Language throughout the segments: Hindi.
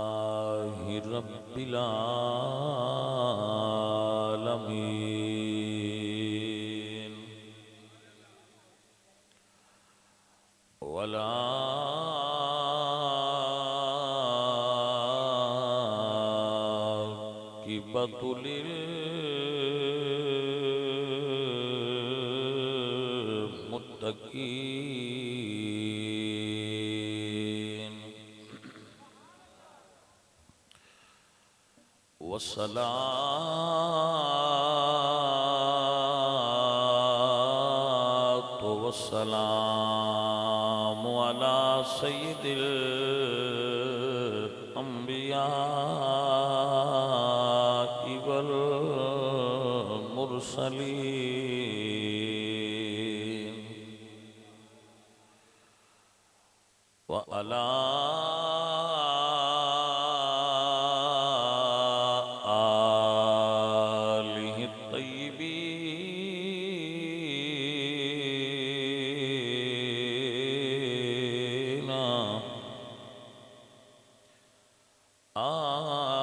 अल्हम्दुलिल्लाहि रब्बिल आलमीन वला आक़िबतु लिल्मुत्तक़ीन वस्सलातु वस्सलामु अला सय्यिदिल अंबिया'i वल मुरसलीन व अला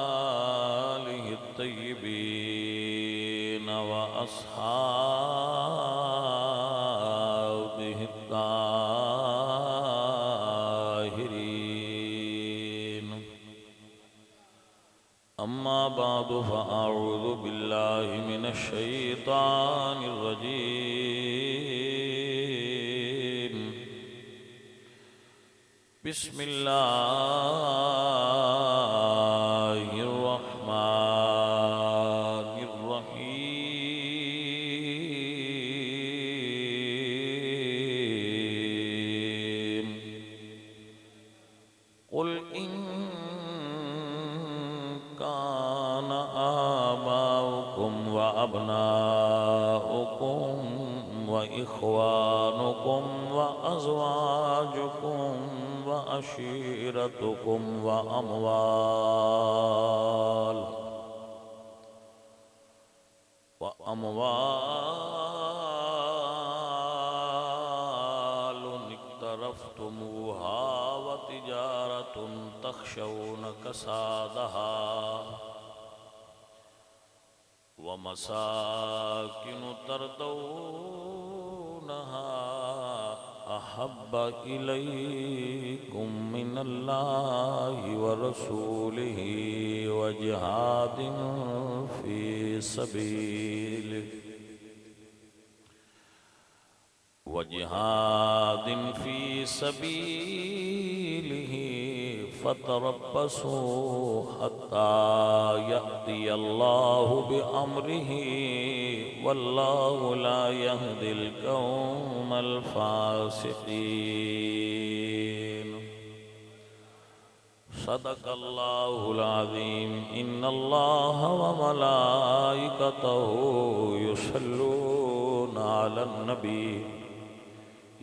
आलिहि तय्यबीन व अस्हाबिहि ताहिरीन अम्मा बादु फ़अऊज़ु बिल्लाहि मिनश शैतानिर रजीम बिस्मिल्लाहिर रहमानिर रहीम क़ुल इन कान आबाउकुम व अबनाउकुम व इख्वानुकुम व अज़वाजुकुम व अशीरतुकुम व अमवालुन इक़्तरफ़्तुमूहा व तिजारतुन तख़शौन कसादहा व मसाकिनु तर्दौनहा अहब्ब इलैकुम मिनल्लाहि व रसूलिही व जिहादिन फ़ी सबीलिही फ़तरब्बसू हत्ता यअतियल्लाहु बिअम्रिही वल्लाहु ला यहदिल क़ौमल फ़ासिक़ीन सदक़ल्लाहुल अज़ीम इन्नल्लाहा व मलाइकतहु युसल्लूना अलन नबी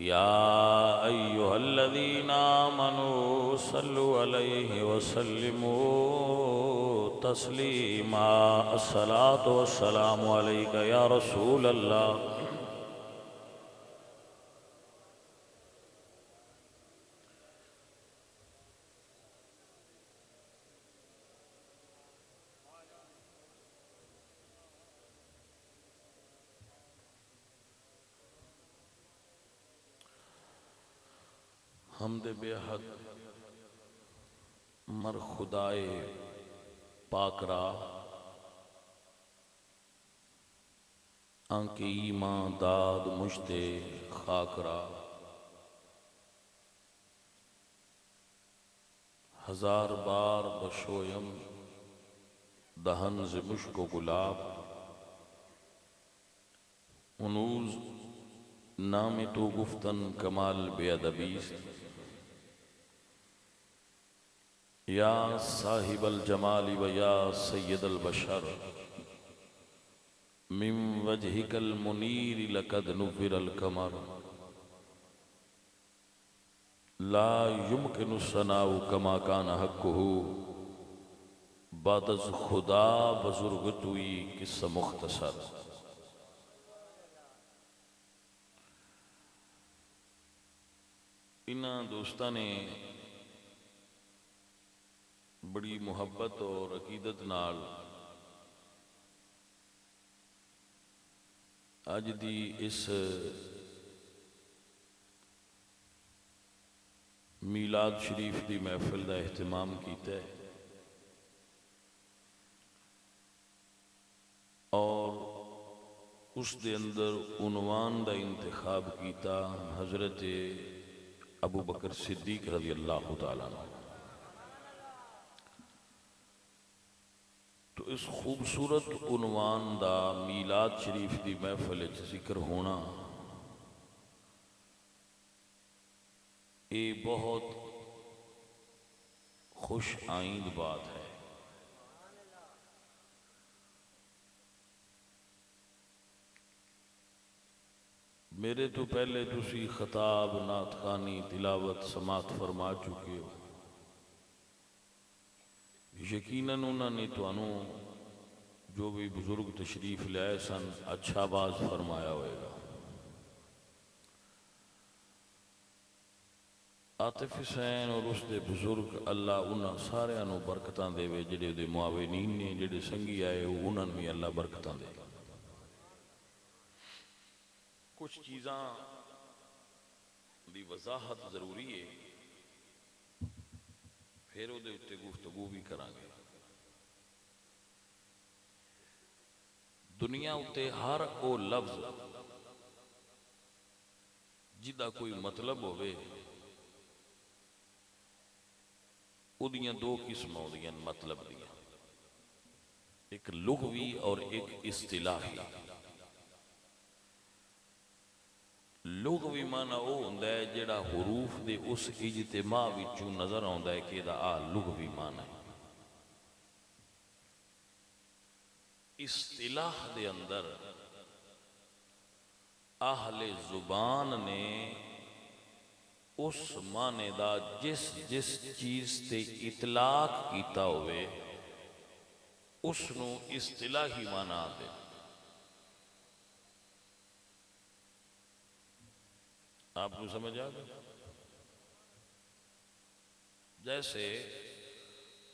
या अय्युहल्लज़ीना आमनू सल्लु अलैहि व सल्लिमू तस्लीमा अस्सलातु वस्सलामु अलैका या रसूलल्लाह हमद बेहद मर खुदाए पाकरा आंके ईमान दाद मुश्ते खाकरा हजार बार बशोयम दहन ज़ मुश्को गुलाब उनूज नाम तो गुफ्तन कमाल बेअदबीस्त या साहिबल जमाली व या सय्यदल बशर मिन वजहिकल मुनीर लक़द नुव्विरल कमर ला युमकिनु सनाउ कमा कान हक़्क़ुहु बादज खुदा बुजुर्ग तुई किस्सा मुख्तसर। इन्हां दोस्तां ने बड़ी मुहब्बत और अकीदत नाल अज दी इस मीलाद शरीफ की महफिल का एहतमाम किया है और उस दे अंदर उनवान का इंतखाब किया हज़रत अबू बकर सिद्दीक रज़ी अल्लाह तआला अन्हु। तो इस खूबसूरत उनवान का मीलाद शरीफ की महफिल जिक्र होना ये बहुत खुश आइंद बात है। मेरे तो पहले तुसी खिताब नात खानी तिलावत समात फरमा चुके हो। यकीनन उन्होंने तुहानू जो भी बुजुर्ग तशरीफ लाए सन अच्छा बाज फरमाया होएगा। आतिफ हुसैन और उसके बुजुर्ग अल्लाह उन्होंने सारिਆਂ ਨੂੰ बरकतां देवे, जिहड़े उहदे मुआविनीन ने जिहड़े संगी आए उन्होंने भी अल्लाह बरकतां दे। कुछ चीज़ां दी वजाहत जरूरी है, फिर उहदे उत्ते गुफ्तगू भी करांगे। दुनिया उत्ते हर वो लफ्ज जिदा कोई मतलब होवे उदियां दो किस्म होंदियां मतलब दियां, एक लुग़वी और एक इस्तिलाही। लुग़वी माना वो होंदा है जिहड़ा हुरूफ दे उस इज्तिमा विचों नज़र आउंदा है कि इहदा आ लुग़वी माना है। इस्तिलाह दे अंदर आहले जुबान ने उस माने दा जिस जिस चीज़ ते इतलाक कीता होवे उसनूं इस्तिलाही माना आते। आपको समझ आ गया? जैसे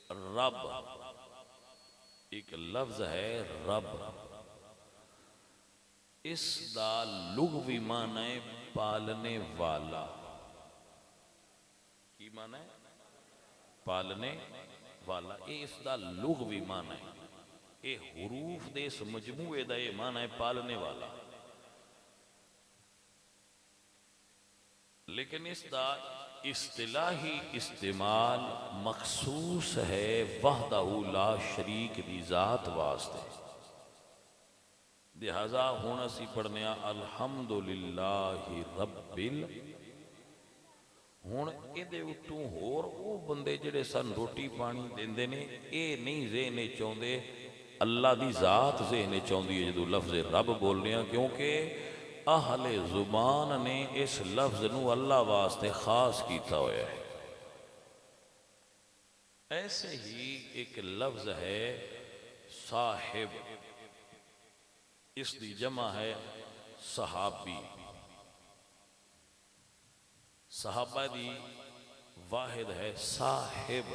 रब एक लफ्ज है, रब इसदा लुग़वी माना है पालने वाला। की माना है? पालने वाला। ये इसदा लुग़वी माना है। ये हुरूफ दे इस मजमूए दा ये माना है पालने वाला। लेकिन इसदा इस्तिलाही इस्तेमाल मखसूस है वहदहू ला शरीक दी जात वास्ते। लिहाजा हुण असीं पढ़ने अल्हम्दुलिल्लाहि रब्बिल। हुण इहदे उत्तों होर वो बंदे जिहड़े सन रोटी पानी देंदे ने ये नहीं ज़हन च आउंदे, अल्लाह दी जात ज़हन च आउंदी है जदों लफ्ज़ रब बोलने हैं, क्योंकि आहले जुबान ने इस लफ्ज नूं अल्लाह वास्ते खास किया होया है। ऐसे ही एक लफ्ज है साहिब, इसकी जमा है सहाबी। सहाबा दी वाहिद है साहिब,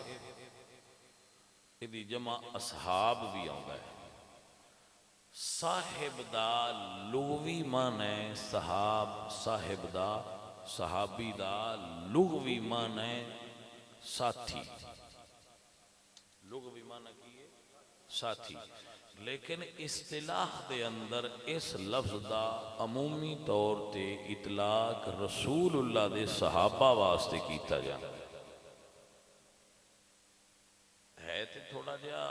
इसकी जमा असहाब भी आउंदा है। साहिब दा लुग़वी मान है सहाब, साहिब दा सहाबी दा लुग़वी मान है साथी। लुग़वी माना की है? साथी। लेकिन इस्तिलाह दे अंदर इस लफ्ज़ दा अमूमी तौर ते इतलाक रसूलुल्लाह दे सहाबा वास्ते कीता जाता है। तो थोड़ा जिहा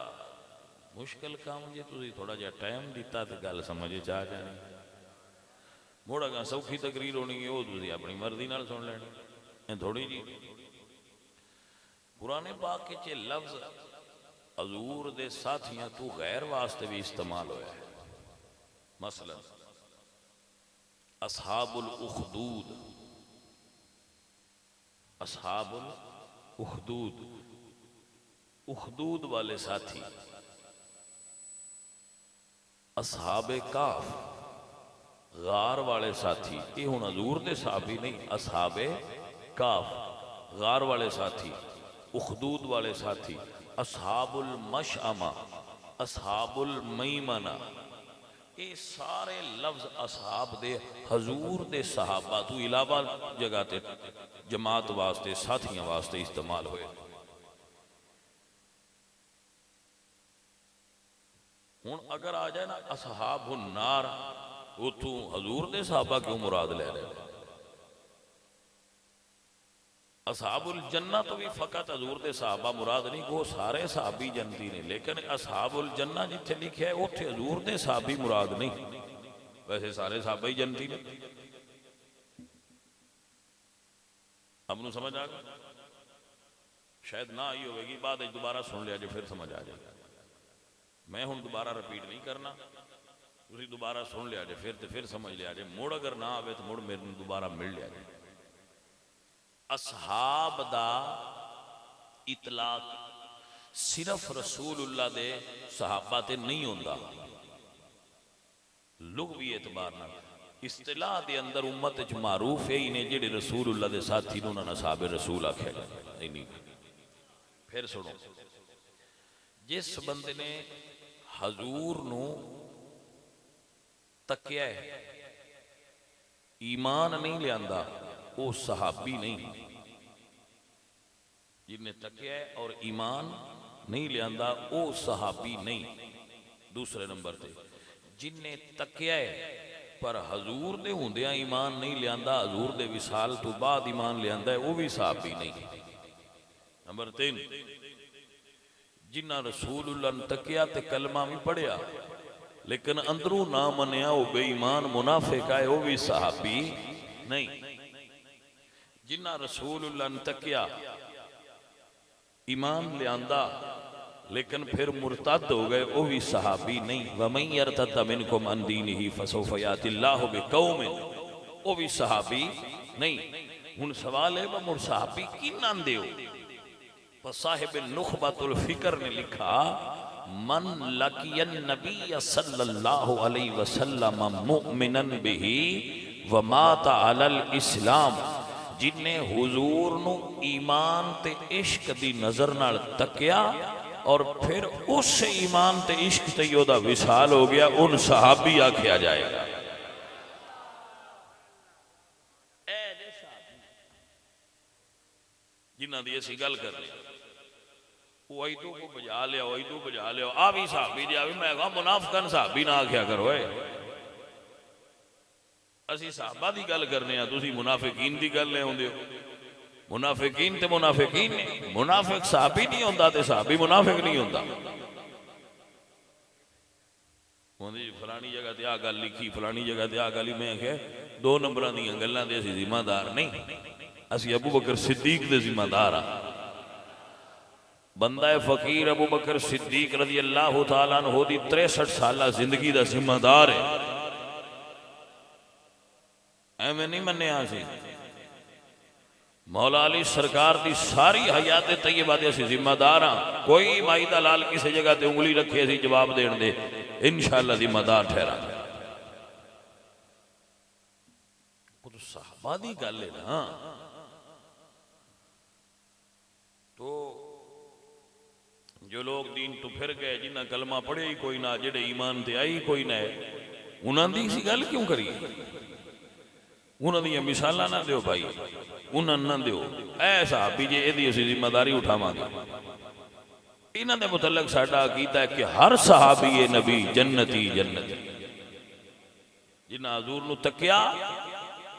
मुश्किल काम जे तुसीं थोड़ा जिहा टाइम दिता तो गल समझ च आ जानी। मोड़ा गा सौखी तकरीर होनी है वो तुसीं अपनी मर्जी नाल सुन लैनी थोड़ी जी। पुराने पाक च लफ्ज़ हजूर दे साथियां तू गैर वास्ते भी इस्तेमाल होया है। मसलन असहाबुल उखदूद, असहाबुल उखदूद उखदूद वाले साथी, असहाबे काफ गार वाले साथी, ये हुण हजूर दे सहाबी नहीं, असहाबे काफ गार वाले साथी, उखदूद वाले साथी, असहाबुल मशअमा, असहाबुल मैमना, ये सारे लफ्ज असहाब दे हजूर दे सहाबा तू इलावा जगह ते जमात वास्ते साथियों वास्ते इस्तेमाल होए। हुण अगर आ जाए ना असहाबुन नार, उतों हजूर दे सहाबा क्यों मुराद ले रहे? असहाबुल जन्ना तो भी फकत हजूर दे सहाबा मुराद नहीं, वो सारे सहाबी जनती ने, लेकिन असहाबुल जन्ना जिथे लिखे है उत्थे हजूर दे सहाबी मुराद नहीं, वैसे सारे सहाबा ही जनती ने। अब समझ आ गया? शायद ना आई होगी, बाद दोबारा सुन लिया जो फिर समझ आ जाएगा। मैं हुण दोबारा रिपीट नहीं करना, तुसीं दोबारा सुन लिया जे फिर समझ लिया जे, मुड़ अगर ना आवे तो मुड़ मेरे दोबारा मिल लिया जे। असहाब दा इतलाक सिर्फ रसूलुल्लाह दे सहाबा ते नहीं होंदा, लुग़वी एतबार नाल इस्तिलाह दे अंदर उम्मत च मारूफ है ही ने जेड़े रसूलुल्लाह दे साथी नूं उन्हां साहबे रसूल आख्या जाए नहीं। फिर सुनो, जिस बंदे ने हजूर नूं तकिया है, ईमान नहीं लियांदा, वो सहाबी नहीं। जिन्हें तकिया है और ईमान नहीं लियांदा वो सहाबी नहीं। दूसरे नंबर पे जिन्हें तकिया है पर हजूर दे हुंदियां ईमान नहीं लियांदा, हजूर दे विसाल तो बाद ईमान लियांदा है, वो भी सहाबी नहीं। नंबर 3, जिन्ना रसूलुल्लाह ने तकिया ते कलमा भी पढ़िया लेकिन अंदरों ना मनिया, वो बेईमान मुनाफिक है, वो भी सहाबी नहीं। जिन्ना रसूलुल्लाह ने तकिया ईमान लियांदा लेकिन फिर मुर्तद हो गए, वो भी सहाबी नहीं। वमन यर्तद मिनकुम अन दीनिही फसौफ यातिल्लाहु बिकौमिन, वो भी सहाबी नहीं। हुण सवाल है वह मुड़ सहाबी किन्ना देओ? पर साहिब नुखबतुल फिक्र ने लिखा, मन लकियन नबी सल्लल्लाहु अलैहि वसल्लम मुमिनन बिही व माता अलल इस्लाम, जिन्हें हुजूर नू ईमान ते इश्क दी नजर नाल तकिया और फिर उस ईमान ते इश्क ते ओदा विसाल हो गया, उन सहाबी आख्या जाएगा। जिन्हां दी असीं गल कर रहे वो इदू को बजा लिया, इदू बजा लिया, आ भी सहाबी जी, आ भी मैं कहा मुनाफिकन सहाबी ना आख्या करो। असी सहाबा की गल करने, तुसीं मुनाफिकीन की गल ले आउंदे हो। मुनाफिकीन ते मुनाफिकीन ने, मुनाफिक सहाबी नहीं होंदा ते सहाबी मुनाफिक नहीं होंदा। फलानी जगह ते आ गल लिखी, फलानी जगह ते आ गल, मैं क्या 2 नंबरां दी गल्लां दे असीं जिम्मेदार नहीं, असीं अबू बकर सिद्दीक दे जिम्मेदार हाँ। बंदा फकीर अबू बकर सिद्दीक रज़ी अल्लाह तआला अन्हु दी 63 साल जिंदगी का जिम्मेदार है। एवं नहीं मन्निया सी। मौला अली सरकार की सारी हयात तैयबा दे असीं जिम्मेदार हाँ। कोई माई दा लाल किसी जगह ते उंगली रखे असीं जवाब देण दे इंशाअल्लाह जिम्मेदार ठहरा। सहाबा दी गल है ना, तो जो लोग दीन तो फिर गए, जिन्हें कलमा पढ़े ही कोई ना, जेड़े ईमान ते आई कोई ना, उन्होंने दी गल क्यों करिए? उन्होंने मिसाल ना दो भाई, उन्होंने ना दो ऐसा भी जे यदि असीं जिम्मेदारी उठावांगे। इन्हां दे मुतल्लक साडा अकीदा है कि हर सहाबी ए नबी जन्नती जन्नती, जिन्हां हजूर नूं तकिया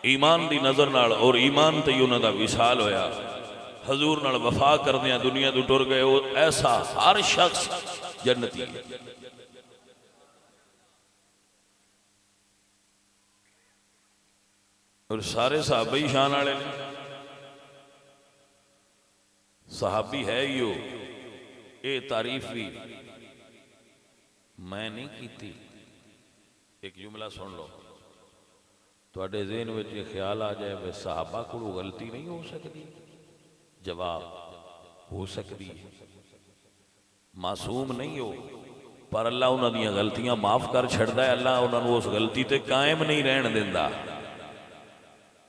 ईमान दी नजर नाल और ईमान ते ही उन्हां दा विसाल होया, हजूर नाल वफा करदे दुनिया तो टुर गए, वो ऐसा हर शख्स जन्नती है। और सारे सहाबे ही शान वाले ने। सहाबी है ही हो, ये तारीफ भी मैं नहीं की। एक जुमला सुन लो, तुहाडे ज़हन में ये ख्याल आ जाए वे सहाबा को गलती नहीं हो सकती? जवाब हो सकती है। मासूम नहीं हो, पर अल्लाह उन्हां दीयां गलतियां माफ कर छड़दा है। अल्लाह उन्होंने उस गलती ते कायम नहीं रहन देंदा।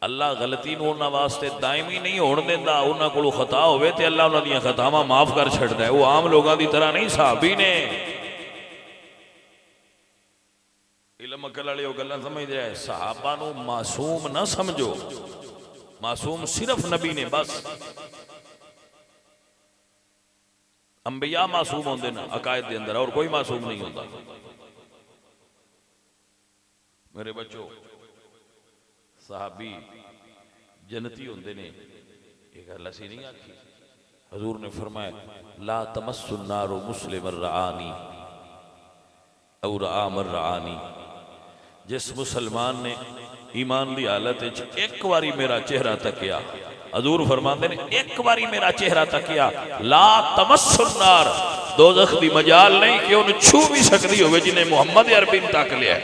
अल्लाह गलती नूं उन्हां वास्ते दायमी नहीं होण देंदा। उन्हां कोलों खता होवे ते अल्लाह उन्हां दीयां खतावां माफ कर छड़दा है। वो आम लोगों की तरह नहीं, सहाबी ने इलम अकल वाले वो गल्लां समझदे है। सहाबा नूं मासूम ना समझो, मासूम सिर्फ नबी ने बस। अंबिया मासूम होंदे ना अकायद के अंदर, और कोई मासूम नहीं होता। मेरे बच्चों, सहाबी जन्नती होंदे ने, ये गल असीं नहीं आखी। हजूर ने फरमाया ला तमस्सुन नारु मुस्लिमन रआनी औ रआ मन रआनी। जिस मुसलमान ने ईमान की हालत एक बारी मेरा चेहरा तकिया, हजूर फरमाते ने एक बारी मेरा चेहरा तकिया, ला तमस्सुन नार, दोज़ख दी मजाल नहीं कि उन्हें छू भी सकती हो जिन्हें मुहम्मद अरबी तक लिया।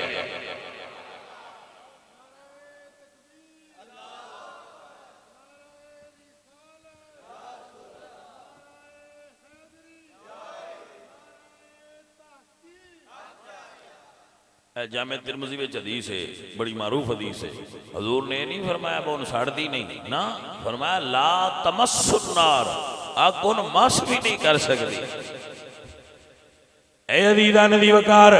जामे तिरमिज़ी में हदीस है, बड़ी मारूफ हदीस है। हजूर ने नहीं फरमाया वो सड़ती नहीं ना, फरमाया ला तमस्सुन नार, आग उन मस भी नहीं कर सकती। ए अजीज़ां दी वकार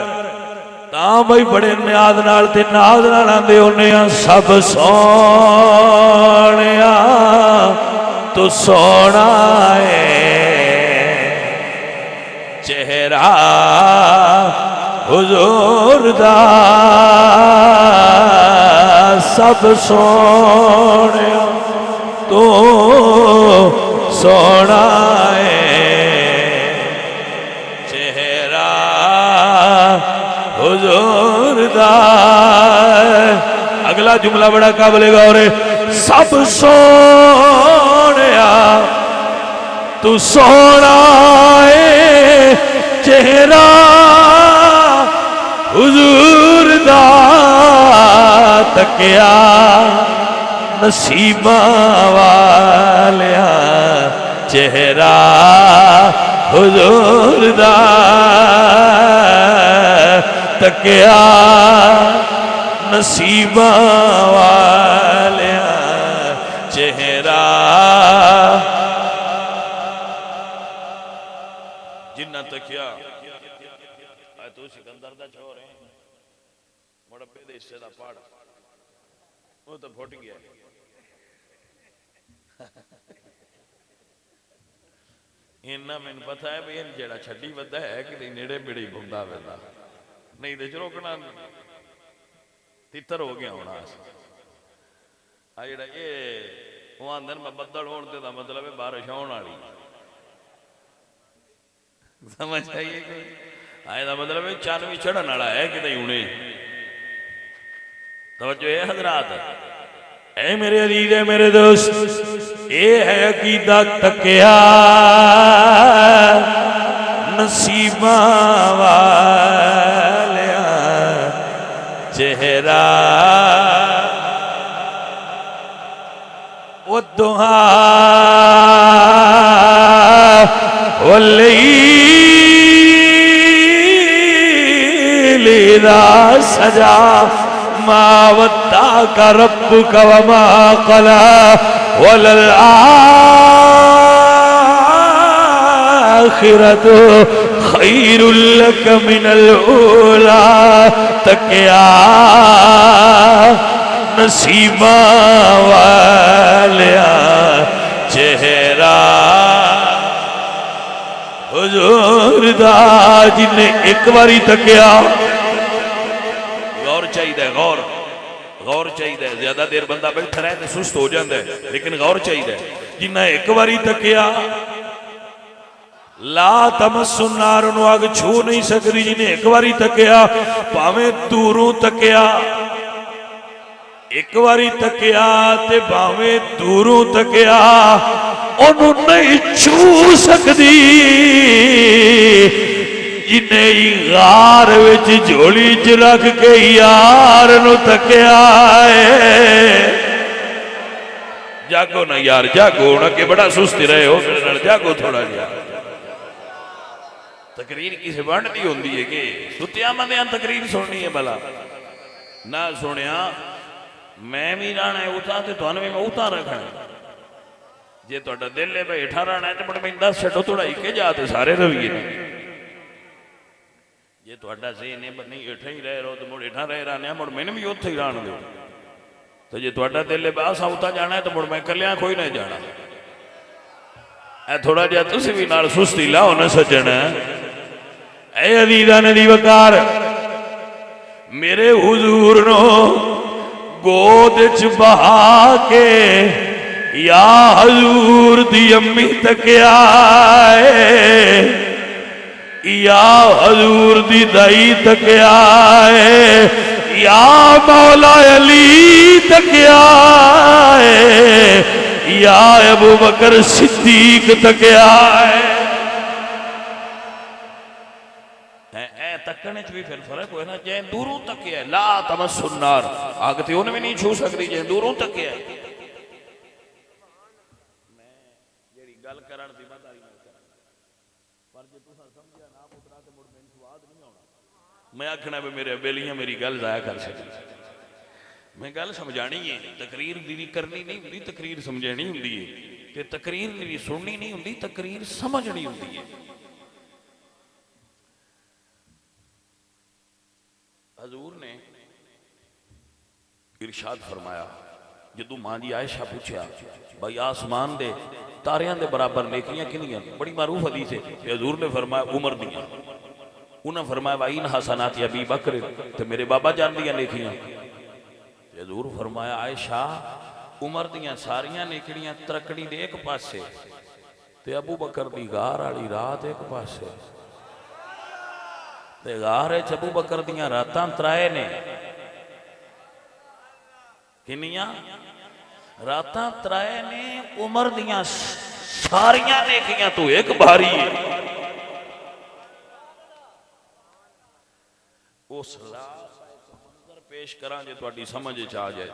तां भाई बड़े न्याज नाल ते नाज नाल आंदे होने आ। सब सोहणिया तू सोहना है, चेहरा हुजूर दा सब सोहणिया तू सोहना है, चेहरा हुजूर दा। अगला जुमला बड़ा काबिल गौर है, सब सोहणिया तू सोहना है, चेहरा हुजूर दा तकिया, नसीबा वालिया चेहरा हुजूर दा तकिया, नसीबा वालिया चेहरा। जिन्ना तकिया तू सिकंदर दा छोर है, मुड़ब्बे दे हिस्से दा पहाड़ वो तो फुट गया। इन्ना मैनू पता है भी जेड़ा छड्डी वदा है कि नेड़े बेड़े ही घुमदा वेंदा, नहीं तो चरोकना तितर हो गया होना। आ जेड़ा ये वो आंदे ने बदल होण ते दा मतलब है बारिश आउण वाली, समझ आइए कोई? आए दा मतलब है चन्न भी चढ़न वाला है कि नहीं हुणे। तवज्जो है हजरात, ऐ मेरे अजीज है मेरे दोस्त, ये है अकीदा तकिया, नसीबा वालिया चेहरा। वो दुआ लीला सजा मावत्ता का रब का वमा कला वलल आखिरतु खैरुल लक मिनल ऊला। तकिया नसीबा वालिया चेहरा हुजूर दा, जिन्हें एक बारी तकिया। गौर चाहिए, गौर गौर चाहिए। ज्यादा देर बंदा बैठा रहे तो सुस्त हो जाता है, लेकिन गौर चाहिए। जिन्हें एक बारी तकिया, ला तमस्सुन नार, अग छू नहीं सकती। जिन्हें एक बारी तकिया, भावें दूरों तकिया, एक बारी तकिया ते भावें दूरों तकिया, ओनू नहीं छू सकती। जिन्हें गार विच झोली च रख के यार नू तकिया है। जागो ना यार, जागो ना, के बड़ा सुस्ती रहे हो, मेरे नाल जागो थोड़ा जिहा। तकरीर किसी वंड की होंगी है कि सुत्या बंदियां तकरीर सुननी है भला ना सुनिया मैं भी रहना है उता तो तुहानू भी मैं उता रखना जे तुहाडा दिल है भाई हेठा रहना है तो मुड़ मैनूं दस छड्डो थोड़ा के जा तो सारे रवीए जे तुहाडा ज़हन है नहीं हेठा ही रह रहो तो मुड़ हेठा रह रहने मुड़ मैनूं भी उत्थे ही रहण दो तो जे तुहाडा दिल है बस उता जाना है तो मुड़ मैं कलिया कोई नहीं जाना थोड़ा जिहा तुसीं भी नाल सुस्ती लाओ ना सज्जण ऐ अजीज़ां ने दी वकार मेरे हुजूर नो गोद च बहा के या हजूर दी अम्मी तकिया या हजूर दी दाई तकिया या मौला अली तकिया या अबू बकर सिद्दीक तकिया तकने च भी फिर फर्क हो ना जे दूरों तकिया ला तमस्सुन नार आग ते उन्हें भी नहीं छू सकती जे दूरों तकिया मैं जेड़ी गल करन दी मैं तारी पर जे तुसा समझिया ना पुत्रा ते मुड़ मैनूं स्वाद नहीं आउणा मैं आखना भी मेरे बेलियां मेरी गल जाया कर सकदी मैं गल समझानी है तकरीर दी भी करनी नहीं हुंदी तकरीर समझानी हुंदी है ते तकरीर भी सुननी नहीं हुंदी तकरीर समझनी हुंदी है हजूर ने इरशाद फरमाया जदों मां जी आयशा पूछया भाई आसमान दे तारियां दे बराबर नेकियां किनियां बड़ी मारूफ हदीस है ते हजूर ने फरमाया उमर दियां उन्हें फरमाया वाइन हसनात अबी बकर ते मेरे बाबा जान दियां नेकियां ते हजूर फरमाया आयशा उमर दियां सारियां नेकियां तरकड़ी दे एक पासे ते अबू बकर दी गार वाली रात एक पासे गार अबू बकर दियां रातां त्राए ने किनियां रातां त्राए ने उमर दियां सारियां नेकियां तो एक भारी है उस मंजर पेश करा जे तुहाडी समझ च आ जाए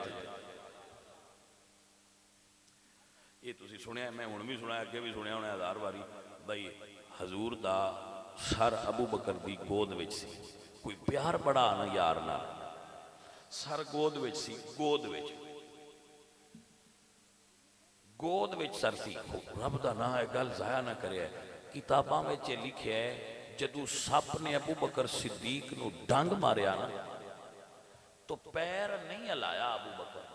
ये तुसी सुनिया मैं हुण भी सुनिया अगे भी सुनिया होना 1000 बारी भाई हजूर दा सर अबू बकर दी गोद विच सी कोई प्यार बड़ा ना यार ना सर गोद विच सी गोद विच सर सी रब दा नाम है गल जाया ना करे किताबां विच लिखिया है जदों सप ने अबू बकर सिद्दीक नूं डंग मारिया ना तो पैर नहीं हिलाया अबू बकर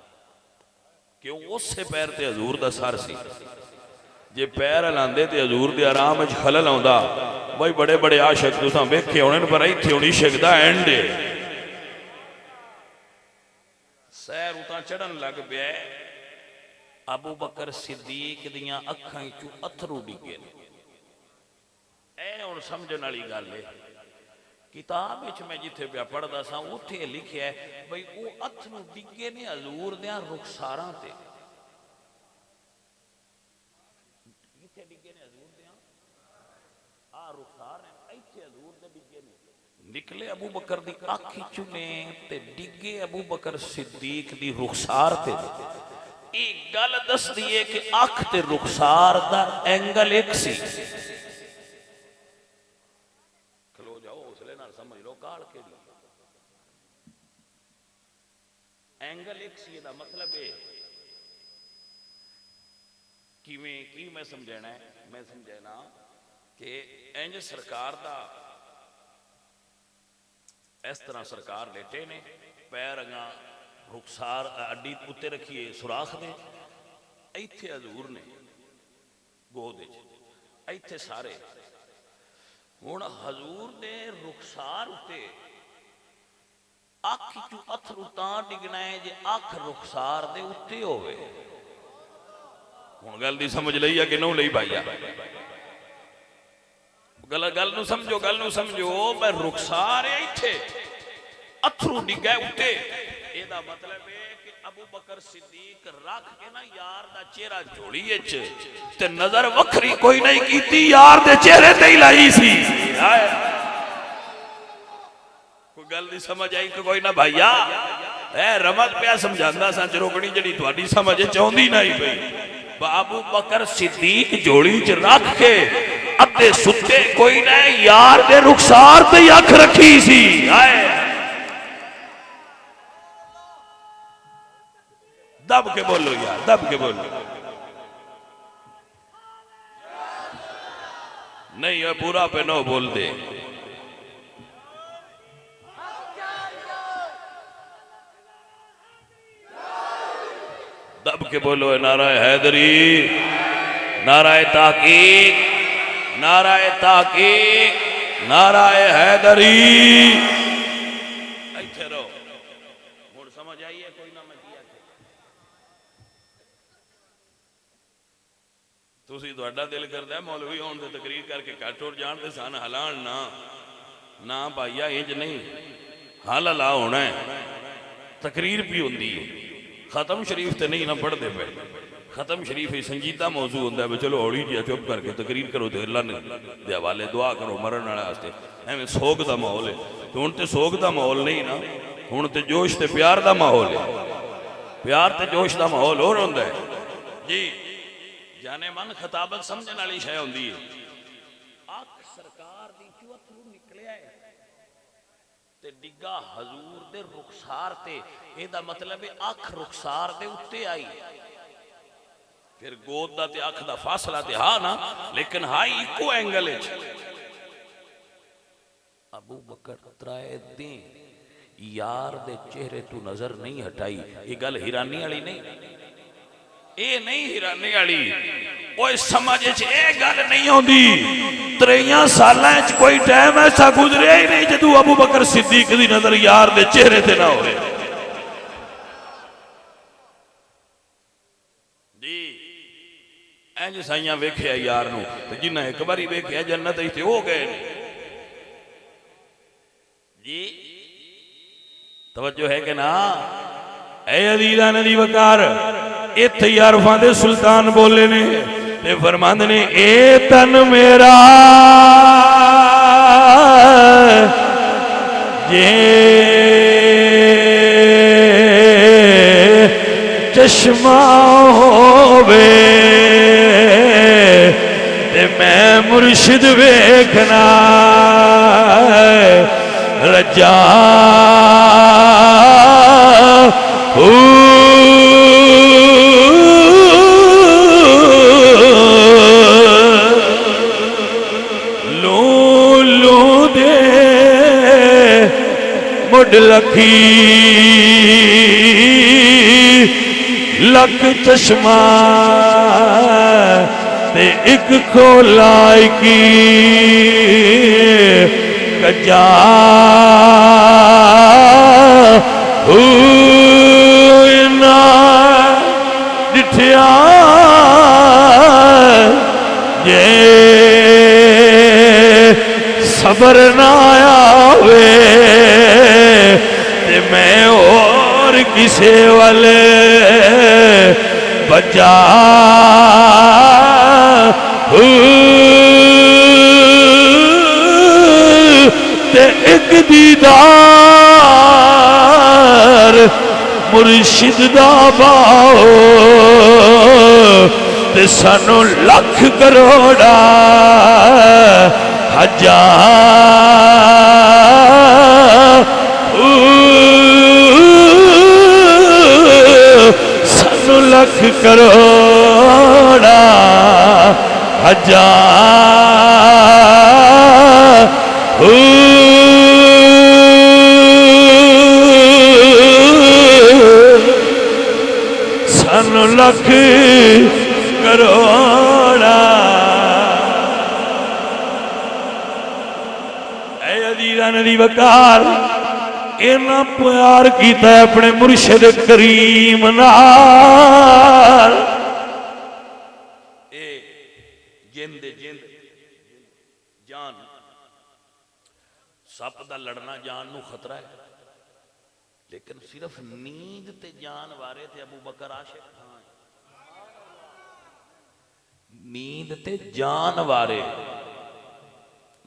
क्यों उससे पैर ते हजूर दा सर सी जे पैर हिलांदे ते हजूर दे आराम च खलल आउंदा भाई बड़े बड़े आशिक तुसां वेखे होने पर इत्थे होनी शिकदा एंड सैर उतां चढ़न लग पिया अबू बकर सिद्दीक दियां अखां चों अथरू डिगे ए हुण समझण वाली गल है किताब विच मैं जिथे पिया पढ़दा सा उत्थे लिखिया भाई वो अथरू डिगे ने हजूर दियां रुखसारां ते निकले अबू बकर दी अख चुने ते डिगे अबू बकर सिद्दीक दी रुखसार ते एक गल दसदी है कि अख ते रुखसार दा एंगल एक सी खलो जाओ हौसले नाल समझ लो काल केड़ी एंगल एक सी दा मतलब है किवें की मैं समझाना है मैं समझाना कि इंज सरकार दा इस तरह सरकार लेटे ने पैर अगा रुखसार अड्डी उत्ते रखिए सुराख ने इत्थे हजूर ने गोद इत्थे सारे हुण हजूर दे रुखसार उत्ते अख चों अथरू तां डिगना है जे अख रुखसार दे उत्ते होवे हुण गल दी समझ लई है कि नहीं लई भाईया गल नूं समझो मैं रुखसार है इत्थे अथरू डिगे उत्ते एदा मतलब है कि अबू बकर सिद्दीक रख के ना यार दा चेहरा झोली विच ते नजर वखरी कोई नहीं कीती यार दे चेहरे ते ही लाई सी कोई गल दी समझ आई कि कोई ना भाईया ए रमज पिया समझांदा सा चरोकड़ी जड़ी तुहाडी समझ च आउंदी नहीं पई अबू बकर सिद्दीक झोली च रख के अद्धे सुते कोई ना यार दे रुखसार ते अख रखी सी। आए दब के बोलो यार, दब के बोलो। नहीं है पूरा पे नो बोल दे। दब के बोलो नाराए हैदरी, नाराए ताकीक, नाराए ताकीक, नाराए हैदरी। इत्थे रहो हुण समझ आई है कोई ना मैं किया तुसी तुहाडा दिल करदा है मौलवी होण ते तकरीर करके घट उड़ जाण ते सन हलाण ना ना भाईया इंज नहीं हल हला होना है। तकरीर भी होंदी है खत्म शरीफ ते नहीं ना पढ़ते पे। खत्म शरीफ ही संजीदा मौजू होंदा है। चलो हौली जी चुप करके तकरीर करो तो अल्लाह दे हवाले दुआ करो मरण वाले वास्ते। एवं सोग का माहौल है तो हुण ते सोग का माहौल नहीं ना, हुण ते जोश ते प्यार का माहौल है। प्यार ते जोश का माहौल और होंदा है जी। जाने मन खिताबत समझने वाली शय होंदी है। अख सरकार दी चुअथरू निकलिया है ते डिग्गा हजूर दे रुखसार ते, एदा मतलब है अख रुखसार दे उत्ते आई। फिर गोद दा ते अख दा फासला ते हा ना, लेकिन हाई इको एंगल है। अबू बकर त्राए दिन यार दे चेहरे तू नजर नहीं हटाई। ये गल हिरानी वाली नहीं, ये नहीं हिरानी वाली। ओए समझ ए गल नहीं आउंदी। 3 सालां च कोई टाइम ऐसा गुजरिया ही नहीं जदों अबू बकर सिद्दीक दी नजर यार दे चेहरे ते ना होवे जी। इंज साइयां वेख्या यार नूं ते जिन्हां एक बारी वेख्या जन्नत इत्थे हो गए जी। तवज्जो है कि ना? ऐ अजीज़ां नदी वकार इत्थे अरफां दे सुल्तान बोले ने ते फरमांदे ने ए तन मेरा जे चश्मा होवे ते मैं मुर्शिद वेखना रजा मुड लखी लख चश्मा ते एक खोलाई की कजा ना डिठिया जे सबर ना आवे ते मैं और किसे वाले बजा ते एक दीदार मुर्शिद दा पाओ ते सानू लख करोड़ा हजार सानू लख करोड़ा हजार सानू लख करोड़ा। नदी वकार इन्ना प्यार किया अपने मुर्शिद करीम नाल। जिंद जिंद जान सप दा लड़ना जान नू खतरा है, लेकिन सिर्फ नींद ते जान वारे ते अबू बकर आशिक खान। नींद ते जान वारे,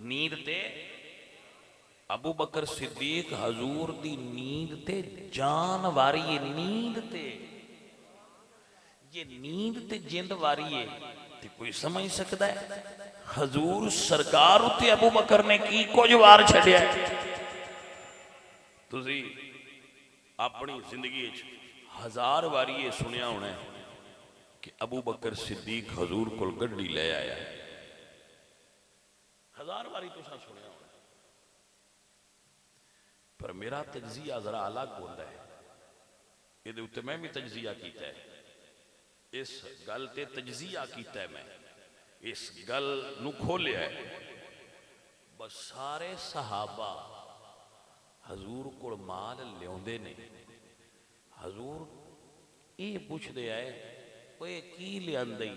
नींद ते अबू बकर सिद्दीक हजूर दी नींद ते जान वारी है। नींद ते ये नींद ते जिंद वारी है ते कोई समझ सकता है? हजूर सरकार उत्ते अबू बकर ने की कुछ वार छड्या। तुसी अपनी जिंदगी 1000 वारी ये सुनिया होना है कि अबू बकर सिद्दीक हजूर को गड्डी ले आया। 1000 वारी तुसा सुनिया होना, पर मेरा तजजिया जरा अलग होता है। ये उत्ते मैं भी तजजिया किया है, इस गल ते तजजिया किया है, मैं इस गल नू खोलिया है। बस सारे सहाबा हजूर को माल लियाउंदे ने, हजूर ये पुछदे आए ओए की लियांदे,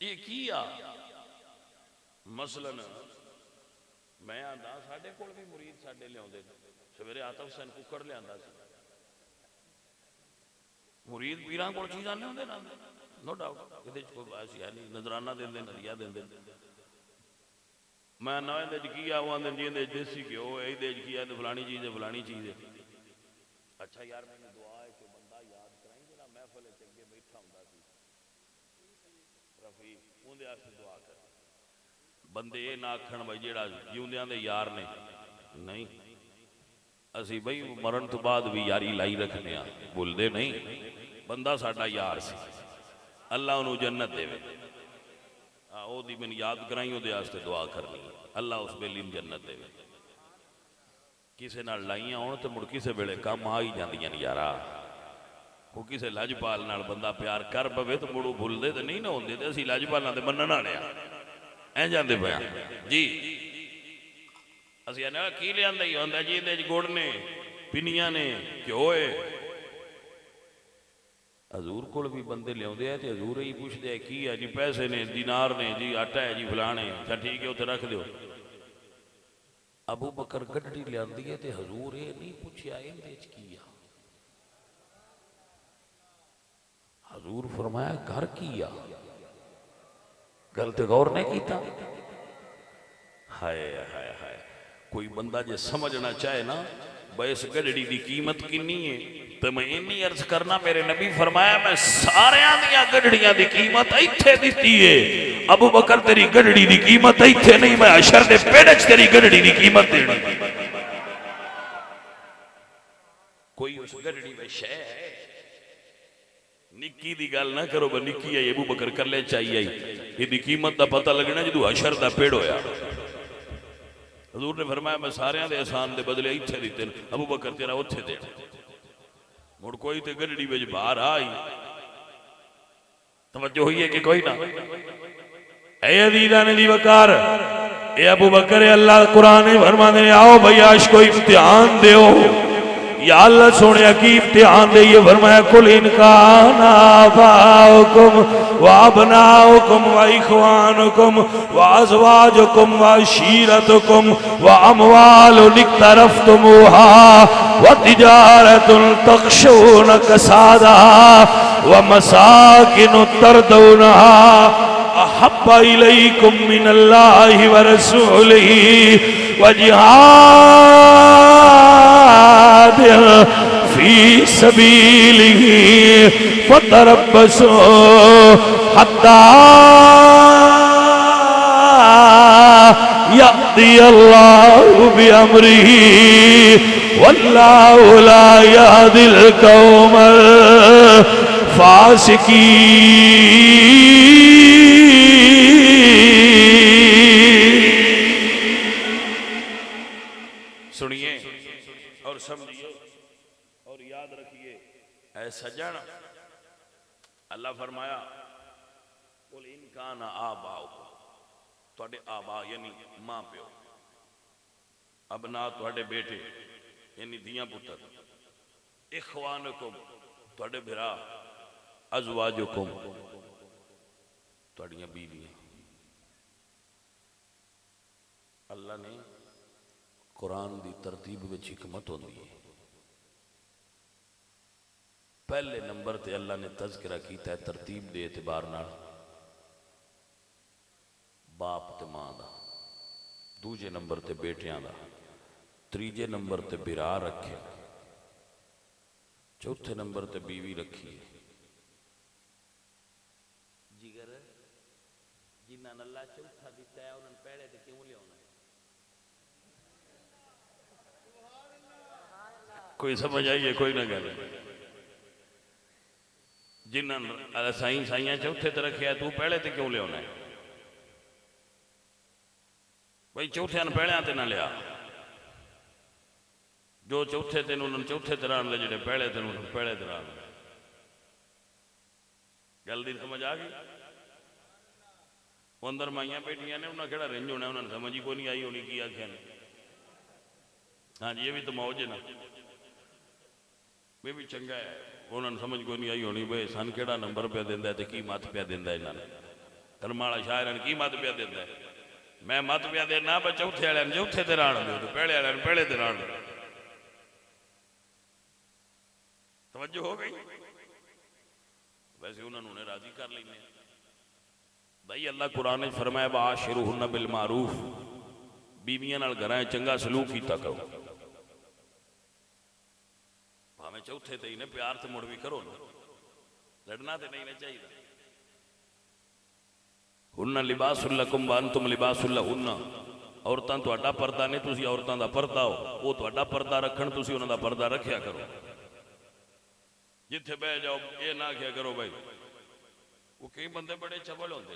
ये की आ। मसलन मैं आंदा साडे कोल भी मुरीद साडे लियाउंदे, सवेरे आतफ हुसैन कुकड़ लियांदा सी, मुरीद पीरां कोल चीज़ां लियाउंदे ना, नो डाउट, ये कोई बात है नहीं, नजराना देंदे, नरिया देंदे। मैं ना ये की आ आंदे जी ये देसी घ्यो है, ये की है फलानी चीज़ है, फलानी चीज़ है। अच्छा यार मैंने दुआ है कि बंदा याद कराई जरा महफिल अगे बैठा हुंदा सी रफी, उहदे वास्ते दुआ कर। बंदे ये ना आखण भाई जेड़ा जिउंदियां दे यार ने, नहीं असी बई मरण तो बाद भी यारी लाई रखने आ, भुलदे नहीं। बंदा साडा यार सी, अल्लाह उन्होंने जन्नत देवे, ओदी मैंने याद कराई, उहदे वास्ते दुआ करनी, अल्लाह उस बेली जन्नत देवे। किसे नाल लाइयां होण ते मुड़ किसे वेले काम आ ही जांदियां ने यारा। वो किसे लजपाल नाल बंदा प्यार कर पवे तो मुड़ो भुलदे ते नहीं ना होंदे, ते असीं लजपालां ते मन्नण वाले आ, ऐ जांदे पिया जी। असीं आने की लियांदा ही हुंदा जी, इहदे च गुड़ ने, पिनियां ने, घ्यो है। हजूर को भी बंदे लियाउंदे हैं, हजूर ही पूछते हैं की है जी, पैसे ने, दीनार ने जी, आटा है जी, फलाने, अच्छा ठीक है उत्थे रख दो। अबू बकर गड्डी लियांदी है ते हजूर ये नहीं पूछया इहदे च की आ। हजूर फरमाया घर की आ, गल ते गौर नहीं कीता। हाय हाय हाय, कोई बंदा जे समझना चाहे ना भाई इस गड्डी की कीमत कितनी है, तो मैं इन्नी अर्ज करना, मेरे नबी फरमाया मैं सारियां दियां गड्डियां दी कीमत इत्थे दित्ती है, अबू बकर तेरी गड्डी दी कीमत इत्थे नहीं, मैं अशर दे पेड़ च तेरी गड्डी दी कीमत देनी। कोई उस गड्डी में शय है, निक्की दी गल ना करो, निक्की आई अबू बकर कले चाहिए, ये कीमत का पता लगना जो अशर का पेड़ होया। हजूर ने फरमाया मैं सारियां दे एहसान दे बदले इत्थे दित्ते, अबू बकर तेरा उत्थे दे। मुड़ कोई तो गड्डी में बाहर आई, तवज्जो हुई है कि कोई ना। ऐ अजीज़ां ने दी वकार, ए अबू बकर अल्लाह कुरान में फरमाते हैं आओ भैया इसको इम्तिहान दो, या अल्लाह सोने की इम्तिहान दे। ये फरमाया कुल इनकान आबाउकुम व अबनाउकुम व इखवानुकुम व अज़वाजुकुम व अशीरतुकुम व अमवालुन इक्तरफ्तुमुहा व तिजारतुन तख्शून कसादहा व मसाकिन तरदौनहा अहब्बा इलैकुम मिनल्लाहि व रसूलिही व जिहाद फी सबीलिही फतरब्बसू हत्ता यअती अल्लाहु बिअम्रिही वल्लाहु ला यहदिल कौमल फासिकीन। सुनिए और समझिए और याद रखिए ऐ सज्जन, अल्लाह फरमाया कुल इनकान आबाओ, तुहाडे आबा यानी मां प्यो, अबना तुहाडे बेटे यानी दियां पुत्र, इखवानुकुम तुहाडे भरा, अज़वाजुकुम तुहाडियां बीवियां। अल्लाह ने कुरान की तरतीब में हिकमत होती है। पहले नंबर ते अल्लाह ने तज़किरा किया है तरतीब के एतबार नाल बाप ते मां दा, दूजे नंबर ते बेटियां दा, तीजे नंबर ते बिरा रखे, चौथे नंबर ते बीवी रखी है। जिगर जिन्हें अल्लाह चौथा दिता है उन्होंने पहले तो क्यों लिया? कोई समझ आइए? कोई ना गल। जिन्हें साई साइया चौथे ते रखे तू पहले ते क्यों लिया? भाई चौथे पहलिया ते ना लिया। जो चौथे तेन उन्होंने चौथे ते रान ले, जो पहले तेन उन्होंने पहले ते रान ले। गल दी समझ आ गई? अंदर माइया बेटियां ने उन्हें केड़ा रेंज होना, उन्होंने समझ ही कोई नहीं आई होनी की आख्या ने। हाँ जी, ये भी तो मौज है ना, ये भी चंगा है। उन्होंने समझ कोई नहीं आई होनी भाई सन केड़ा नंबर पे देंदा है ते की मत पे देंदा है। इन्होंने कर्म वाला शायर की मत पे देंदा है। मैं मत पे देना पर चौथे वाले चौथे ते रान दो, तो पहले वाले पहले ते रान दो। तवज्जो हो गई? वैसे उन्होंने राजी कर लेने भाई। अल्लाह कुरान में फरमाया बाशिरुहुन्ना बिल मारूफ, बीवियां नाल घरां चंगा सलूक कीता करो। भावें चौथे ते ही ने प्यार ते मुड़ भी करो ना, लड़ना ते नहीं ना चाहिए। हुन्ना लिबासुल लकुम व अंतुम लिबासुल लहुन्ना, औरतां तुहाडा पर्दा ने, तुसीं औरतां दा पर्दा हो। वो तुहाडा पर्दा रखण, तुसीं उन्हां दा पर्दा रखिया करो। जिथे बह जाओ ये ना क्या करो भाई। वो कई बंदे बड़े चबल होंगे,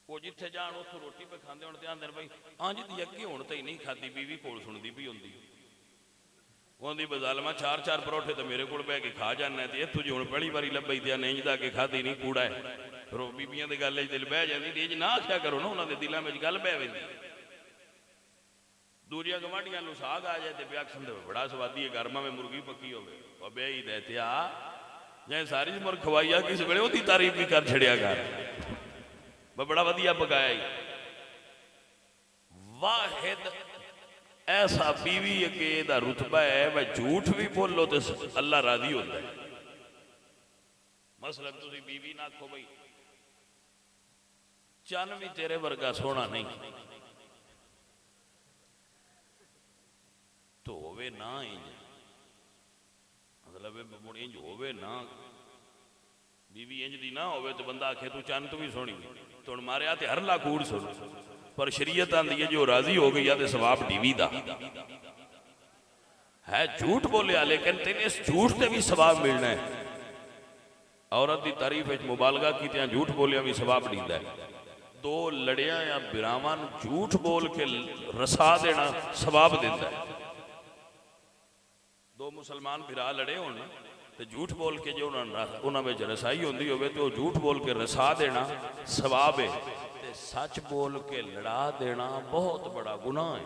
वो जिथे जान उतो रोटी पे खाते होने आते भाई हाँ जी दी अगे हुण तो ही नहीं खाधी, बीवी कोल सुनती भी होंगी। उन्हें बजालमा चार चार परौठे तो मेरे को बह के खा जाना, तो इतों जी हूँ पहली बारी लभई दिया नहीं जा के खाधी नहीं, कूड़ा है। फिर वो बीबियां की गल दिल बह जाती, ये ना आख्या करो ना, उन्होंने दिलों में गल बह पैंदी। दूरिया गवाढ़ियां नूं साग आ जाए तो ब्याह समझ बड़ा स्वादी है, गर्मा में मुर्गी पक्की हो ब्याही दे त्या जै सारी उम्र खवाइया किस वे उसकी तारीफ भी कर छड़िया कर, बड़ा वधिया पकाया ही। वाहिद ऐसा बीवी अगे दा रुतबा है, वह झूठ भी बोलो तो अल्लाह राजी होता है। मसलन तुसी बीवी ना आखो भाई चन भी तेरे वर्गा सोना नहीं, तो होवे ना इंज, मतलब इंज होवे ना, बीवी इंज दी ना होवे तो बंदा आखे तू चन तू भी सोनी, तो हुण मारिया ते हर ला कूड़ सुन। पर शरीयत आंदी है जो राजी हो गई तो सवाब बीवी दा है। झूठ बोलिया लेकिन तेन इस झूठ से भी सवाब मिलना है। औरत की तारीफ मुबालगा की झूठ बोलिया भी सवाब दींदा है। दो लड़िया या बिरावां झूठ बोल के रसा देना सवाब दिंदा है। दो मुसलमान बिरा लड़े हो तो झूठ बोल के जो उन्होंने रसाई होंगी हो तो झूठ बोल के रसा देना सवाब है, ते सच बोल के लड़ा देना बहुत बड़ा गुनाह है।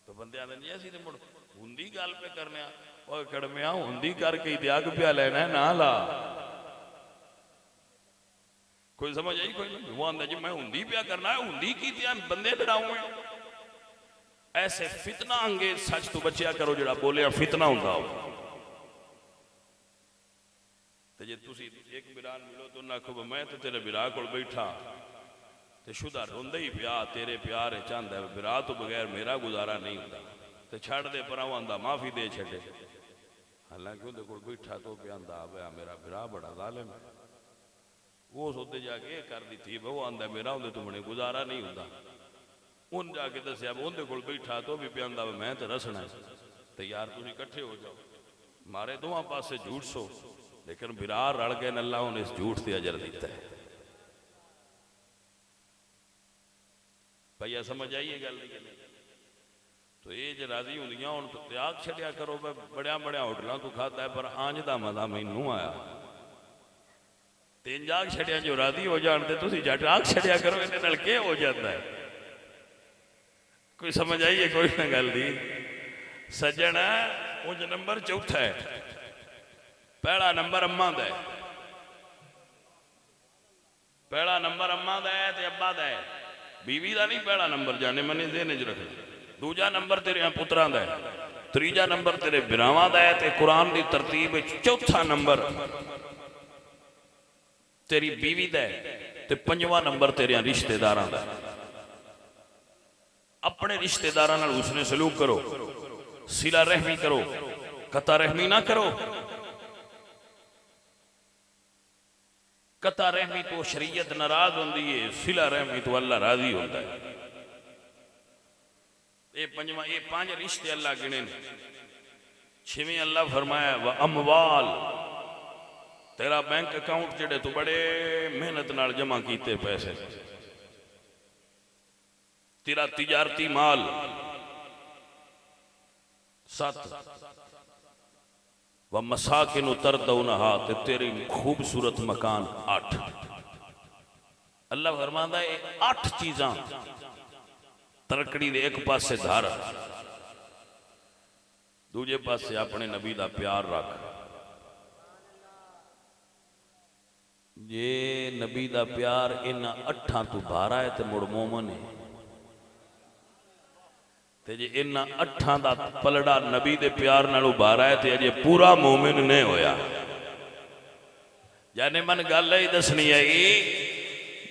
तो बंदे आते जी असीं ते मुड़ हुंदी गल पे करने और कड़मिया हुंदी करके त्याग पिया लेना ना ला। कोई समझ आई? कोई नहीं। वो आंदा जी मैं हुंदी पिया करना है, हुंदी की बंदे लड़ाऊं। ऐसे फितना अंगेज सच तो बचिया करो जड़ा बोलिया फितना हुंदा हो। तो जे तुसी एक बिरान मिलो तो ना आखो मैं तो तेरे बिरा कोल बैठा तो शुदा रोंदा ही पिया तेरे प्यार चाहता है, बिरा तो बगैर मेरा गुजारा नहीं होता, तो छड़ दे पर आंदा माफी दे छड़े। हालांकि उहदे कोल बैठा तो पियांदा मेरा बिरा बड़ा जालिम है, वो सोते जाके कर दी थी वो आंदा मेरा उहदे तो बने गुजारा नहीं होता। उन जाके दसिया उहदे कोल बैठा तो भी पियांदा मैं तो रसना है। तो यार तुम इकट्ठे हो जाओ, मारे दोवां पासे झूठ सो, लेकिन बिरा रल गए अल्लाह उन्हें इस झूठ से अजर दिता है। भैया समझ आइए गल? तो ये जो राजी होंदियां हुण तो त्याग छड्या करो। बड़िया बड़िया होटलों तो खाता है पर आंज दा मजा मैनू आया। तीन जाग छड्या जो राजी हो जान ते तुसीं जट आग छड्या करो, इहदे नाल क्या हो जाता है? कोई समझ आइए? कोई ना गल दी सज्जन उंज नंबर चौथा है। पहला नंबर अम्मा दा है, पहला नंबर अम्मा दा है ते अब्बा दा है, बीवी का नहीं पहला नंबर जाने मने देने च रखना। दूजा नंबर तेरे पुत्रां दा है, तीजा नंबर तेरे बिरावां दा है, ते कुरान की तरतीब चौथा नंबर तेरी बीवी दा है, ते पंजवां नंबर तेरे रिश्तेदारां दा। अपने रिश्तेदारां नाल उसने सलूक करो, सिला रहमी करो, कता रहमी ना करो। कता रहमी तो शरीयत नाराज होंदी है, सिला रहमी तो अल्लाह राजी होता है। ये पंजवा, ये पांच रिश्ते अल्लाह गिने ने। छेवें अल्लाह फरमाया व अमवाल, तेरा बैंक अकाउंट जेड़े तू बड़े मेहनत नाल जमा कीते पैसे, तेरा तिजारती माल। 7 व मसाकिन तरदौनहा, ते तेरी खूबसूरत मकान। 8 अल्लाह फरमांदा है 8 चीज़ां तरकड़ी दे एक पासे धार, दूजे पासे अपने नबी दा प्यार रख। जे नबी दा प्यार इन्हां 8 तू भारा है तो मुड़ मोमन है, ते जे इन्हां 8 दा पलड़ा नबी दे प्यार नालों भारा है तो अजे पूरा मोमिन नहीं होया। जाने मन गल ही दसनी है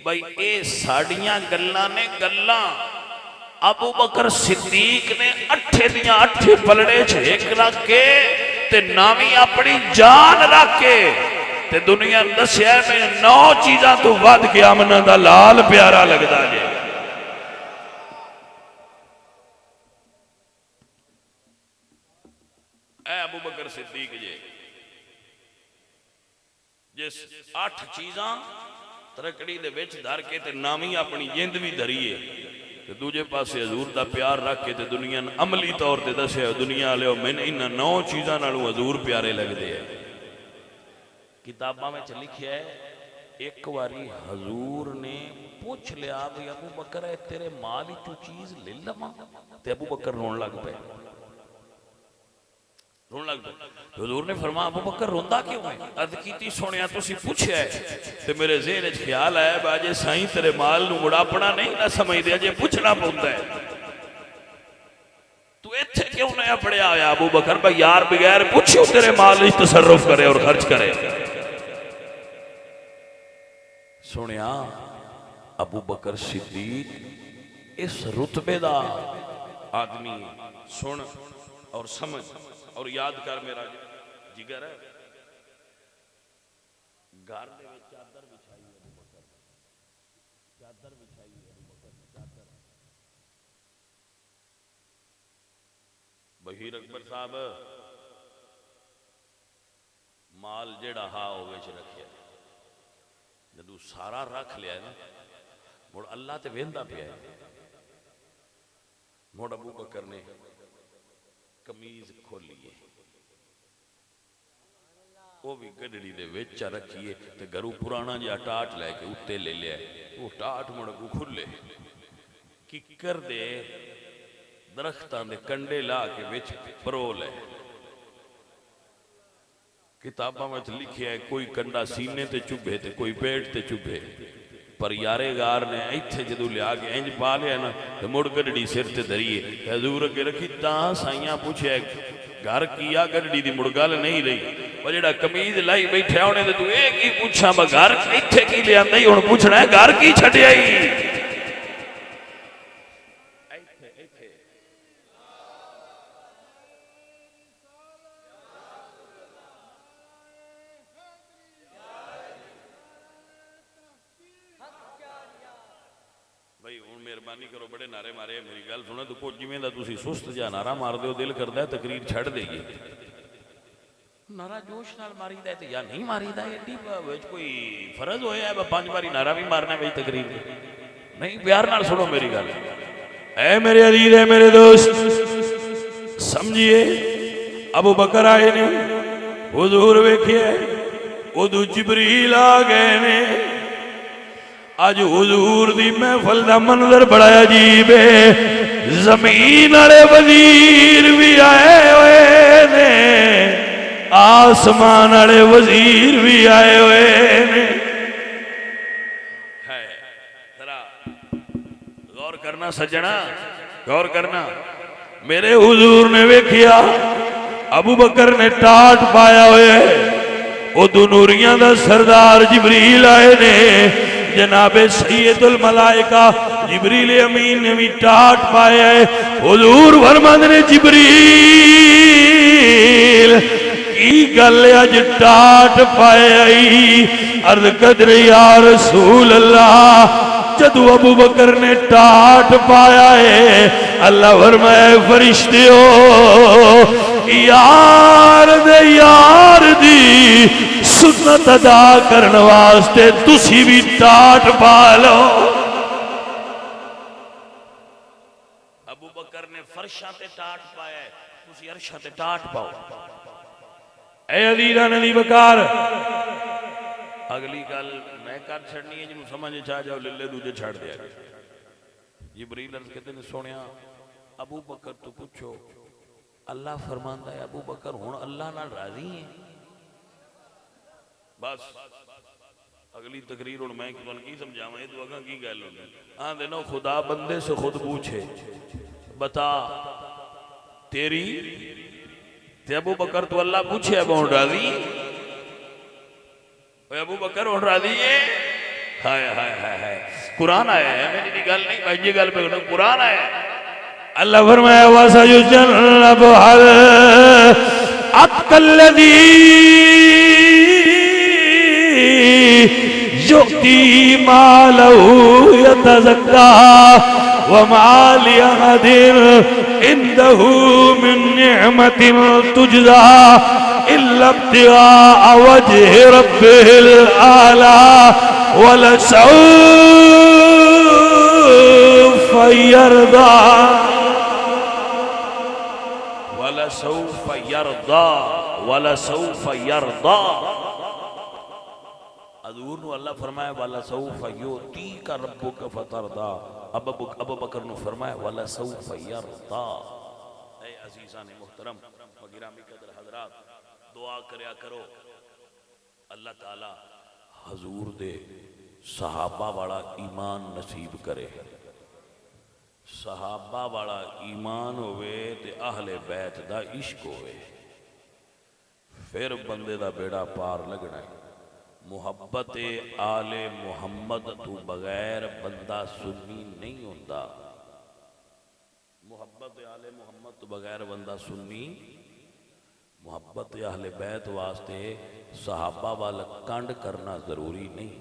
भाई, ये साड़ियां गल्लां ने गल्लां अबू बकर सिद्दीक ने 8 दियां 8 पलड़े च एक रख के ते नावी अपनी जान रख के ते दुनिया दस्या मैं 9 चीज़ां तो वध के आमना दा लाल प्यारा लगदा जे। ऐ अबू बकर सिद्दीक जे जिस 8 चीज़ां तरकड़ी दे विच धर के ते नावी अपनी जिंद भी धरीए, दूजे पासे हजूर दा प्यार रख के ते दुनिया अमली तौर पर दसिया दुनिया लियो मैंने इन्हां 9 चीज़ां नालों हजूर प्यारे लगते हैं। किताबां में लिखिया है एक बारी हजूर ने पूछ लिया भी अबू बकर है तेरे माल चू चीज ले लवां, ते अबू बकर रोन लग पे। हजूर ने फरमाया अबू बकर रोंदा क्यों है? अर्ज कीती सुनिया तुसी पूछया है ते मेरे ज़हन विच ख्याल आया बाजे साईं तेरे माल नूं मुड़ापना नहीं ना समझदे, अजे पूछना पौंदा है। तू इत्थे क्यों नया पड़िया होया अबू बकर? भाई यार बगैर पूछो तेरे माल विच तसर्रुफ करे और खर्च करे। सुनिया अबू बकर सिद्दीक इस रुतबे दा आदमी, सुन और समझ और याद कर मेरा जिगर है। घर दे विच चादर बिछाई अबू बकर, चादर बिछाई अबू बकर ने चादर। बहीर अकबर साहब माल जेड़ा हा ओवे च रखिया, जदू सारा रख लिया ना मुड़ अल्लाह ते वेंदा पिया है। मुड़ अबू बकर ने कमीज खोलीए, वो भी गडड़ी दे विच रखिए ते घरों पुराना जिहा टाट लैके उत्ते ले लिया। वो टाट मुड़ को खुले किकर दे दरख्तां दे कंडे ला के विच परोल है। किताबां में लिखिया है कोई कंडा सीने ते चुभे ते कोई पेट ते चुभे, पर यारेगार ने इत्थे जदों लिया के इंज पा लिया ना तो मुड़ गडड़ी सिर ते धरीए हजूर अगे रखी। तां साइयां पूछया घर किया गडड़ी दी मुड़ गल नहीं रही, पर जेड़ा कमीज लाई बैठा उन्हें तो तू ये की पूछा मैं घर इत्थे की लियांदा ही हुण पूछना है घर की छड्डिया ही। मेहरबानी करो बड़े नारे मारे मेरी गल सुनो तो कुछ जिमें दा तुसी सुस्त जा नारा मार दो दिल करदा है तकरीर छड़ देइए। नारा जोश नाल मारीदा है ते या नहीं मारीदा एडी विच कोई फर्ज होया है 5 बारी नारा भी मारना है तकरीर नहीं। प्यार नाल सुनो मेरी गल। ऐ मेरे अजीज है मेरे दोस्त समझिए अबू बकर आए ने हुजूर वेखिए उदू जिबरील आ गए ने। अज हुजूर दी महफल दा मंजर बड़ा अजीब है। जमीन वाले वजीर भी आए हुए ने, आसमान वाले वजीर भी आए हुए ने। जरा गौर करना सज्जना, गौर करना। मेरे हुजूर ने वेखिया अबू बकर ने टाट पाया हुआ उदू नूरियां दा सरदार जिबरील आए ने। जनाबे सैयदुल मलाइका जिबरील अमीन ने भी टाट पाया है। हुजूर फरमाते ने जिबरील की गल अज टाट पाए आई। अर्ज कदर या रसूल अल्लाह, जदू अबू बकर ने टाट पाया है, अल्लाह फरमाए फरिश्तियो यार दे यार दी सुन्नत अदा करने वास्ते तुसी भी टाट पा लो। अबू बकर ने फरशा ते टाट पाया, तुसी अरशा ते टाट पाओ। ए अदीरा नदी बकार अगली गल मैं कर छड़नी है, जिन्होंने समझ आ जाओ लिले दूजे छड़ दिया। जिब्रील अर्ज कहते ने सुनिया अबू बकर तो पूछो, अल्लाह फरमांदा है अबू बकर हुण अल्लाह नाल राजी है। बस अगली तकरीर हुण मैं तुहानू की समझावां, ये तो अगा की गल होगी। आंदे नो खुदा बंदे से खुद पूछे बता तेरी, ते अबू बकर तो अल्लाह पूछे अब हुण राजी है? अबू बकर हुण राजी है? हाय हाय हाय हाय, कुरान आया है, मेरी गल नहीं भाई, ये गल पे कुरान आया है। अल्लाह फरमाया वसयुजन्नबु हल अतकल्लदी युक्ति मालहु यतज़क्का वमा लिअहदिन इंदहु मिन निअमतिन तुजज़ा इल्ला इब्तिगाअ वजहि रब्बिल आला वलसौफ़ यरदा वलसौफ़ यरदा वलसौफ़ यरदा। हज़ूर ने अल्लाह फरमाया वलसौफ़ युतीका रब्बुका फतरदा। अबू बकर ने फरमाया वलसौफ़ यरदा। ऐ अज़ीज़ान मुहतरम व गिरामी कदर हज़रात, दुआ करया करो अल्लाह ताला हजूर दे सहाबा वाला ईमान नसीब करे। सहाबा वाला ईमान होवे ते अहले बैत दा इश्क होवे, फिर बंदे दा बेड़ा पार लगना है। मुहब्बत आले मुहम्मद तो बगैर बंदा सुन्नी नहीं होता। मुहब्बत आले मुहम्मद तो बगैर बंदा सुन्नी। मुहब्बत अहले बैत वास्ते सहाबा वाल कंड करना जरूरी नहीं।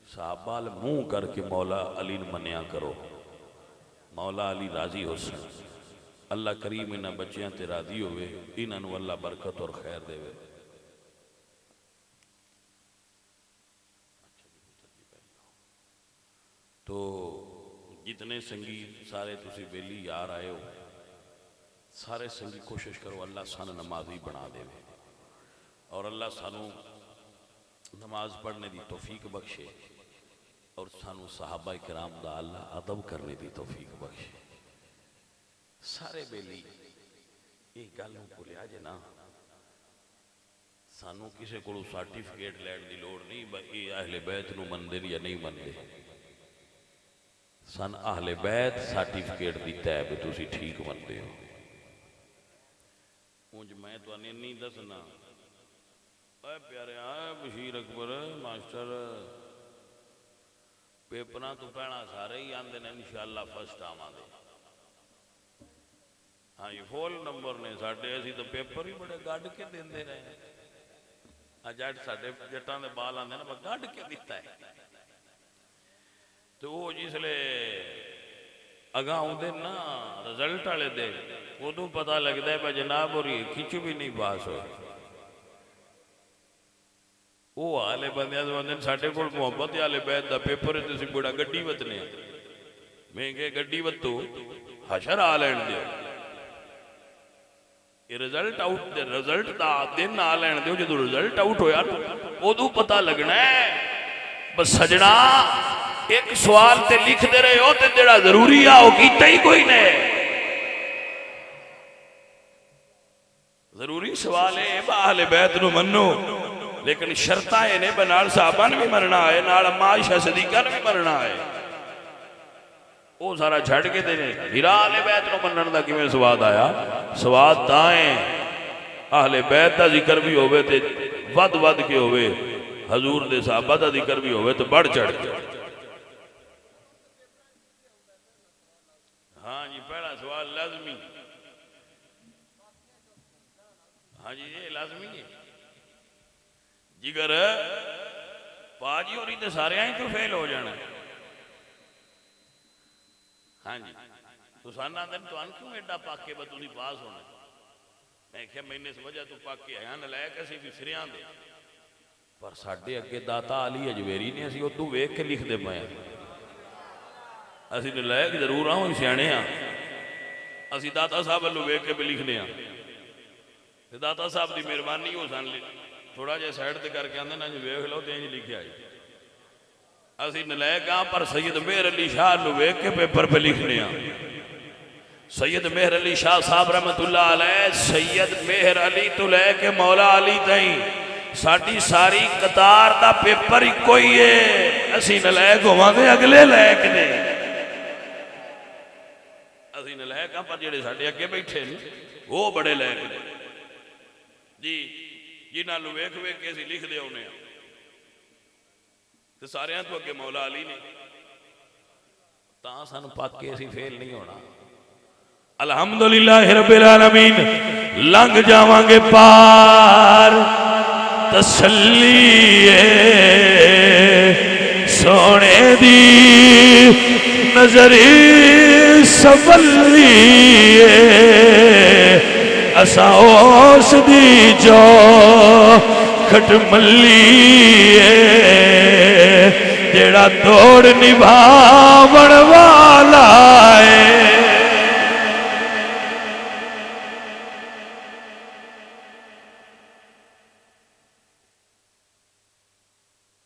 सहाबा वाल मुंह करके मौला अली मनिया करो, मौला अली राजी हो सन। अल्लाह करीम इन्हां बच्चियां ते राजी होवे, इन्हां नूं अल्लाह बरकत और खैर देवे। तो जितने संगीत सारे तुसी बेली यार आए हो, सारे संगी कोशिश करो अल्लाह सानू नमाजी बना देवे और अल्लाह सानू नमाज पढ़ने की तौफीक बख्शे और सानू सहाबा किराम दा अल्लाह अदब करने की तौफीक बख्शे। सारे बेली ये गल भुलिया जे ना, सानू किसी को सर्टिफिकेट लैण की लोड़ नहीं ये अहले बैत नूं मनदे या नहीं मनदे। सन अहले बैत सर्टिफिकेट दिता है भी तुसी ठीक मनदे हो। उंज मैं तुहानू नहीं दसना प्यारे बशीर अकबर मास्टर पेपरां तो पहला सारे ही आंदे ने इंशाअल्लाह फस्ट आवांगे। हाँ जी फुल नंबर ने साडे, असीं तो पेपर ही बड़े गढ़ के देंदे रहे। जट साडे जट्टां दे बाल आंदे ना गढ़ के दिता है। तो वो जिसले अगा आउंदे ना रिजल्ट वाले दे उदों पता लगता है भाई जनाब और खिच भी नहीं पास हो। वो हाले बंद साढ़े को मुहब्बत आले बैत का पेपर है, तुम बड़ा गड्डी वतने मैं कह गड्डी वतो हशर आ लैन दो। रिजल्ट आउट रिजल्ट का दिन आ लैन दो। जो रिजल्ट आउट होया उदों पता लगना है। बस सजना एक सवाल ते लिखते रहे हो ते जेड़ा जरूरी आ वो कीता ही कोई नहीं। जरूरी सवाल है अहले बैत नूं मन्नो, लेकिन शर्त है ने नाल साहबा ने भी मरना है, नाल अम्मा आयशा सिद्दीका ने भी मरना है। वो सारा छड़ के देने हिरा अहले बैत नूं मनण दा किवें स्वाद आया? स्वाद तां है अहले बैत दा जिक्र भी होवे ते वध वध के होवे, हजूर दे साहबा दा जिक्र भी होवे तो बढ़ चढ़ के। हाँ जी पहला सवाल लाजमी। हाँ जी ये लाजमी है जिगर पाजी होरी तो सारे ही तो फेल हो जाना। हाँ जी तुसान आते तुहानू क्यों एडा पाके बस तुम पास होना। मैं क्या मैंने समझा तू पाके आया नलायक असी भी फिरिया दे पर साडे अगे दाता अली अजमेरी ने असी उदू वेख के लिखते पे असी नलायक जरूर हाँ सियाने हाँ असी दाता साहब वालों वेख के भी लिखने हाँ दाता साहब की मेहरबानी हो सन थोड़ा जहा साइड से करके आते ना जी वेख लो तो इंज लिखा है असी नलायक हाँ पर सैयद मेहर अली शाह वेख के पेपर पे लिखने हाँ। सैयद मेहर अली शाह साहब रहमतुल्लाह अलैह सैयद मेहर अली तो लैके मौला अली तई साडी सारी कतार का पेपर इको ही है। असी नलायक होवांगे अगले लैक ने असी नलायक हाँ पर जेडे साडे अगे बैठे ने वो बड़े लैक ने जी जिन्होंने वेख वेख के असी लिखते आने तो सारे तो अगे मौला अली ने तां सानू पाके असी फेल नहीं होना। अल्हम्दुलिल्लाह रब्बिल आलमीन लंघ जावांगे पार तसल्ली सोने दी नजरी सवली असा उस दी जो खटमली जेड़ा दौड़ निभावण